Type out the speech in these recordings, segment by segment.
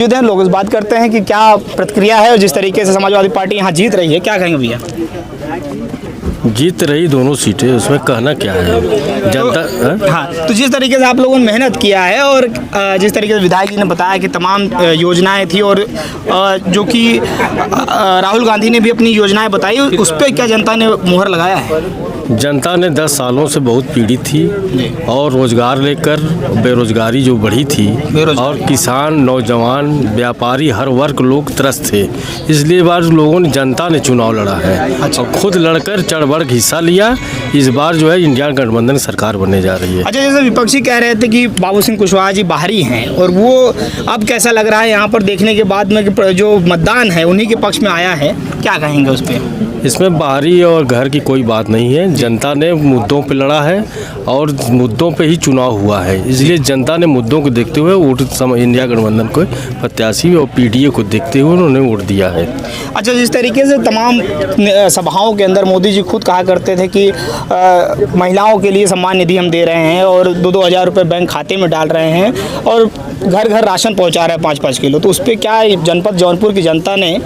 लोग इस बात करते हैं कि क्या प्रतिक्रिया है और जिस तरीके से समाजवादी पार्टी यहाँ जीत रही है, क्या कहेंगे भैया? जीत रही दोनों सीटें, उसमें कहना क्या है जनता। हाँ, तो जिस तरीके से आप लोगों ने मेहनत किया है और जिस तरीके से विधायक जी ने बताया कि तमाम योजनाएं थी और जो कि राहुल गांधी ने भी अपनी योजनाएं बताई, उस पर क्या जनता ने मुहर लगाया है? जनता ने 10 सालों से बहुत पीड़ित थी और रोजगार लेकर बेरोजगारी जो बढ़ी थी और किसान, नौजवान, व्यापारी, हर वर्ग लोग त्रस्त थे। इसलिए बार लोगों ने, जनता ने चुनाव लड़ा है और खुद लड़कर चढ़ बढ़ हिस्सा लिया। इस बार जो है इंडिया गठबंधन सरकार बनने जा रही है। अच्छा, जैसे विपक्षी कह रहे थे कि बाबू सिंह कुशवाहा जी बाहरी हैं, और वो अब कैसा लग रहा है यहाँ पर देखने के बाद में कि जो मतदान है उन्हीं के पक्ष में आया है, क्या कहेंगे उस पर? इसमें बाहरी और घर की कोई बात नहीं है। जनता ने मुद्दों पे लड़ा है और मुद्दों पे ही चुनाव हुआ है। इसलिए जनता ने मुद्दों को देखते हुए वोट इंडिया गठबंधन को प्रत्याशी और पीडीए को देखते हुए उन्होंने वोट दिया है। अच्छा, जिस तरीके से तमाम सभाओं के अंदर मोदी जी खुद कहा करते थे कि महिलाओं के लिए सम्मान निधि हम दे रहे हैं और 2-2 हज़ार रुपये बैंक खाते में डाल रहे हैं और घर घर राशन पहुंचा रहे हैं 5-5 किलो, तो उस पर क्या जनपद जौनपुर की जनता ने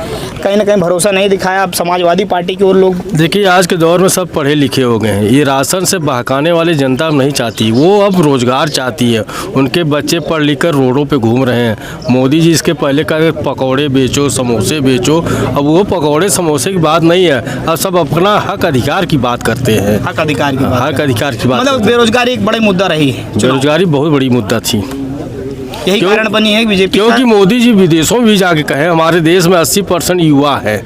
कहीं ना कहीं भरोसा नहीं दिखाया? अब समाजवादी पार्टी के और लोग, देखिए आज के दौर में सब पढ़े लिखे हो गए हैं। ये राशन से बहकाने वाली जनता नहीं चाहती, वो अब रोजगार चाहती है। उनके बच्चे पढ़ लिख कर रोडों पे घूम रहे हैं। मोदी जी इसके पहले कहा पकौड़े बेचो, समोसे बेचो, अब वो पकौड़े समोसे की बात नहीं है, अब सब अपना हक अधिकार की बात करते हैं। हक अधिकार की बात, मतलब बेरोजगारी एक बड़ा मुद्दा रही है। बेरोजगारी बहुत बड़ी मुद्दा थी, यही कारण बनी है बीजेपी, क्योंकि मोदी जी विदेशों में भी जाके कहे हमारे देश में 80% युवा है।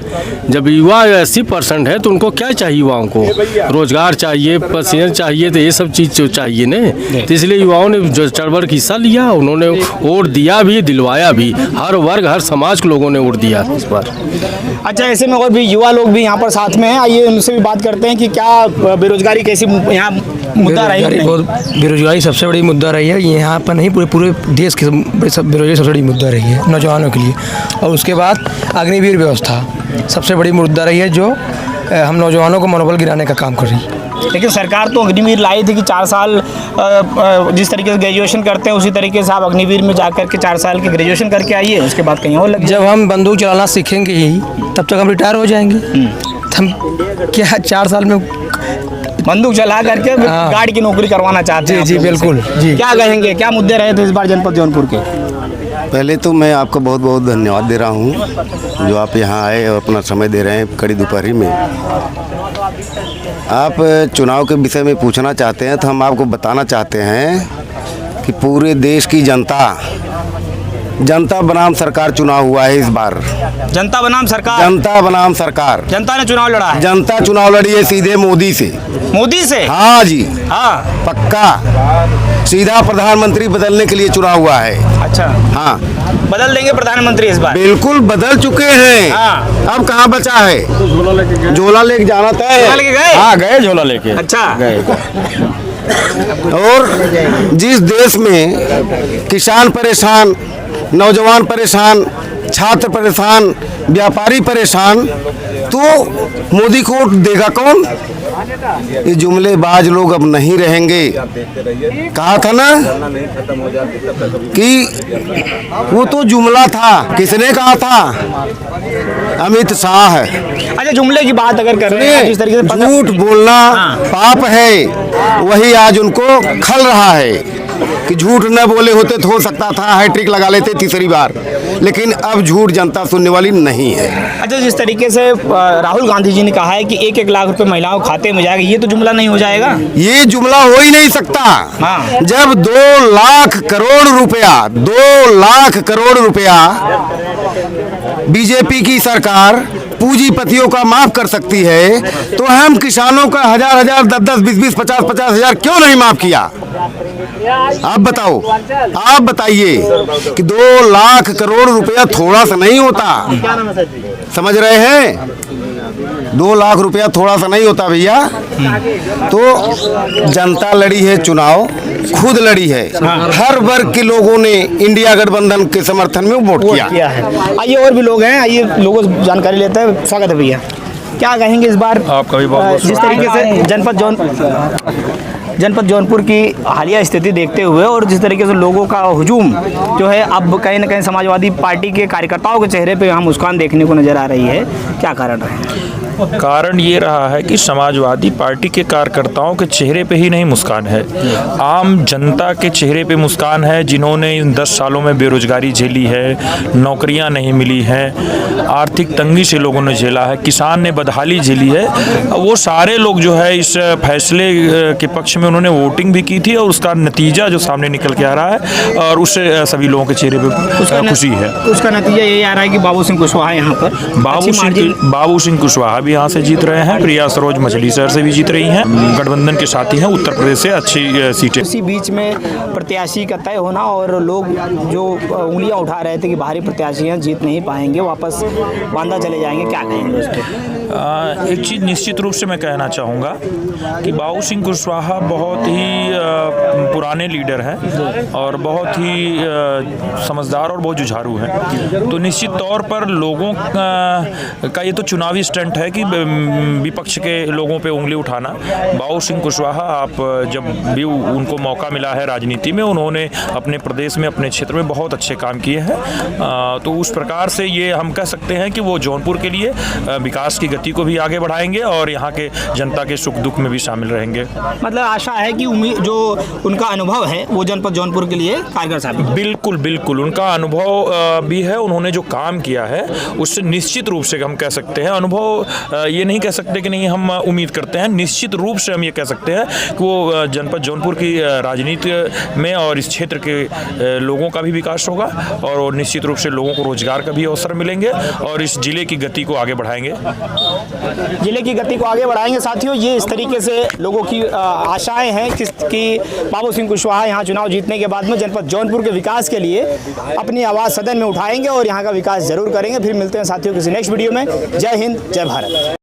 जब युवा 80% है तो उनको क्या चाहिए? युवाओं को रोजगार चाहिए, पसीना चाहिए, तो ये सब चीज़ चाहिए न। तो इसलिए युवाओं ने जो चढ़ के हिस्सा लिया, उन्होंने वोट दिया भी, दिलवाया भी। हर वर्ग, हर समाज के लोगों ने वोट दिया इस बार। अच्छा, ऐसे में और भी युवा लोग भी यहाँ पर साथ में हैं, आइए उनसे भी बात करते हैं कि क्या बेरोजगारी कैसी यहाँ मुद्दा रही है? बेरोजगारी सबसे बड़ी मुद्दा रही है यहाँ पर, नहीं पूरे देश की बेरोजगारी सबसे बड़ी मुद्दा रही है नौजवानों के लिए। और उसके बाद अग्निवीर व्यवस्था सबसे बड़ी मुद्दा रही है, जो हम नौजवानों को मनोबल गिराने का काम कर रही है। लेकिन सरकार तो अग्निवीर लाई थी कि 4 साल जिस तरीके से ग्रेजुएशन करते हैं उसी तरीके से आप अग्निवीर में जाकर के 4 साल की ग्रेजुएशन करके आइए, उसके बाद कहीं और लग। जब हम बंदूक चलाना सीखेंगे ही तब तक हम रिटायर हो जाएंगे। हम क्या 4 साल में बंदूक चला करके गार्ड की नौकरी करवाना चाहते हैं? जी बिल्कुल जी। क्या कहेंगे, क्या मुद्दे रहे थे इस बार जनपद जौनपुर के? पहले तो मैं आपको बहुत बहुत धन्यवाद दे रहा हूँ जो आप यहाँ आए और अपना समय दे रहे हैं कड़ी दोपहरी में। आप चुनाव के विषय में पूछना चाहते हैं तो हम आपको बताना चाहते हैं कि पूरे देश की जनता बनाम सरकार चुनाव हुआ है इस बार। जनता बनाम सरकार? जनता बनाम सरकार। जनता ने चुनाव लड़ा है? जनता चुनाव लड़ी है सीधे मोदी से। मोदी से? हाँ जी, हाँ पक्का। सीधा प्रधानमंत्री बदलने के लिए चुनाव हुआ है। अच्छा, हाँ, बदल देंगे प्रधानमंत्री इस बार? बिल्कुल बदल चुके हैं। हाँ। अब कहाँ बचा है? झोला लेके जाना तय है। गए? हाँ, गए झोला लेके। अच्छा, गए। और जिस देश में किसान परेशान, नौजवान परेशान, छात्र परेशान, व्यापारी परेशान, तो मोदी को देगा कौन? ये जुमलेबाज लोग अब नहीं रहेंगे। कहा था ना कि वो तो जुमला था। किसने कहा था? अमित शाह। अच्छा, जुमले की बात अगर कर रहे हैं, जिस तरीके से झूठ बोलना पाप है, वही आज उनको खल रहा है कि झूठ न बोले होते तो हो सकता था हैट्रिक लगा लेते तीसरी बार, लेकिन अब झूठ जनता सुनने वाली नहीं है। अच्छा, जिस तरीके से राहुल गांधी जी ने कहा है कि 1-1 लाख रुपए महिलाओं खाते में जाएगा, ये तो जुमला नहीं हो जाएगा? ये जुमला हो ही नहीं सकता। हाँ। जब 2 लाख करोड़ रुपया बीजेपी की सरकार पूंजीपतियों का माफ कर सकती है, तो हम किसानों का 1000-1000, 10-10, 20-20, 50-50 हजार क्यों नहीं माफ किया? आप बताओ, आप बताइए कि 2 लाख करोड़ रुपया थोड़ा सा नहीं होता। समझ रहे हैं? 2 लाख रुपया थोड़ा सा नहीं होता भैया। तो जनता लड़ी है चुनाव, खुद लड़ी है। हर वर्ग के लोगों ने इंडिया गठबंधन के समर्थन में वोट किया है। आइए और भी लोग हैं, आइए लोगों से जानकारी लेते हैं। स्वागत है भैया, क्या कहेंगे इस बार? आपका भी बहुत जिस तरीके से जनपद जौनपुर की हालिया स्थिति देखते हुए और जिस तरीके से लोगों का हुजूम जो है अब कहीं ना कहीं समाजवादी पार्टी के कार्यकर्ताओं के चेहरे पे यहाँ मुस्कान देखने को नजर आ रही है, क्या कारण है? कारण ये रहा है कि समाजवादी पार्टी के कार्यकर्ताओं के चेहरे पे ही नहीं मुस्कान है, आम जनता के चेहरे पे मुस्कान है, जिन्होंने इन 10 सालों में बेरोजगारी झेली है, नौकरियां नहीं मिली हैं, आर्थिक तंगी से लोगों ने झेला है, किसान ने बदहाली झेली है। वो सारे लोग जो है इस फैसले के पक्ष में उन्होंने वोटिंग भी की थी और उसका नतीजा जो सामने निकल के आ रहा है और उससे सभी लोगों के चेहरे पे खुशी है। उसका नतीजा यही आ रहा है कि बाबू सिंह कुशवाहा यहाँ पर बाबू सिंह कुशवाहा भी यहाँ से जीत रहे हैं, प्रिया सरोज मछली शहर से भी जीत रही हैं, गठबंधन के साथी हैं, उत्तर प्रदेश से अच्छी सीटें। इसी बीच में प्रत्याशी का तय होना और लोग जो उंगलियां उठा रहे थे कि बाहरी प्रत्याशी हैं जीत नहीं पाएंगे, वापस बांदा चले जाएंगे, क्या कहेंगे उस पर? एक चीज़ निश्चित रूप से मैं कहना चाहूँगा कि बाबू सिंह कुशवाहा बहुत ही पुराने लीडर हैं और बहुत ही समझदार और बहुत जुझारू हैं, तो निश्चित तौर पर लोगों का ये तो चुनावी स्टंट है कि विपक्ष के लोगों पे उंगली उठाना। बाबू सिंह कुशवाहा आप जब भी उनको मौका मिला है राजनीति में, उन्होंने अपने प्रदेश में अपने क्षेत्र में बहुत अच्छे काम किए हैं, तो उस प्रकार से ये हम कह सकते हैं कि वो जौनपुर के लिए विकास की गति को भी आगे बढ़ाएंगे और यहाँ के जनता के सुख दुख में भी शामिल रहेंगे। मतलब आशा है कि जो उनका अनुभव है वो जनपद जौनपुर के लिए कारगर साबित। बिल्कुल बिल्कुल, उनका अनुभव भी है, उन्होंने जो काम किया है उससे निश्चित रूप से हम कह सकते हैं, अनुभव ये नहीं कह सकते कि नहीं, हम उम्मीद करते हैं, निश्चित रूप से हम ये कह सकते हैं कि वो जनपद जौनपुर की राजनीति में और इस क्षेत्र के लोगों का भी विकास होगा और निश्चित रूप से लोगों को रोजगार का भी अवसर मिलेंगे और इस जिले की गति को आगे बढ़ाएंगे। जिले की गति को आगे बढ़ाएंगे। साथियों, ये इस तरीके से लोगों की आशाएं हैं कि बाबू सिंह कुशवाहा यहाँ चुनाव जीतने के बाद में जनपद जौनपुर के विकास के लिए अपनी आवाज़ सदन में उठाएंगे और यहाँ का विकास जरूर करेंगे। फिर मिलते हैं साथियों किसी नेक्स्ट वीडियो में। जय हिंद, जय भारत।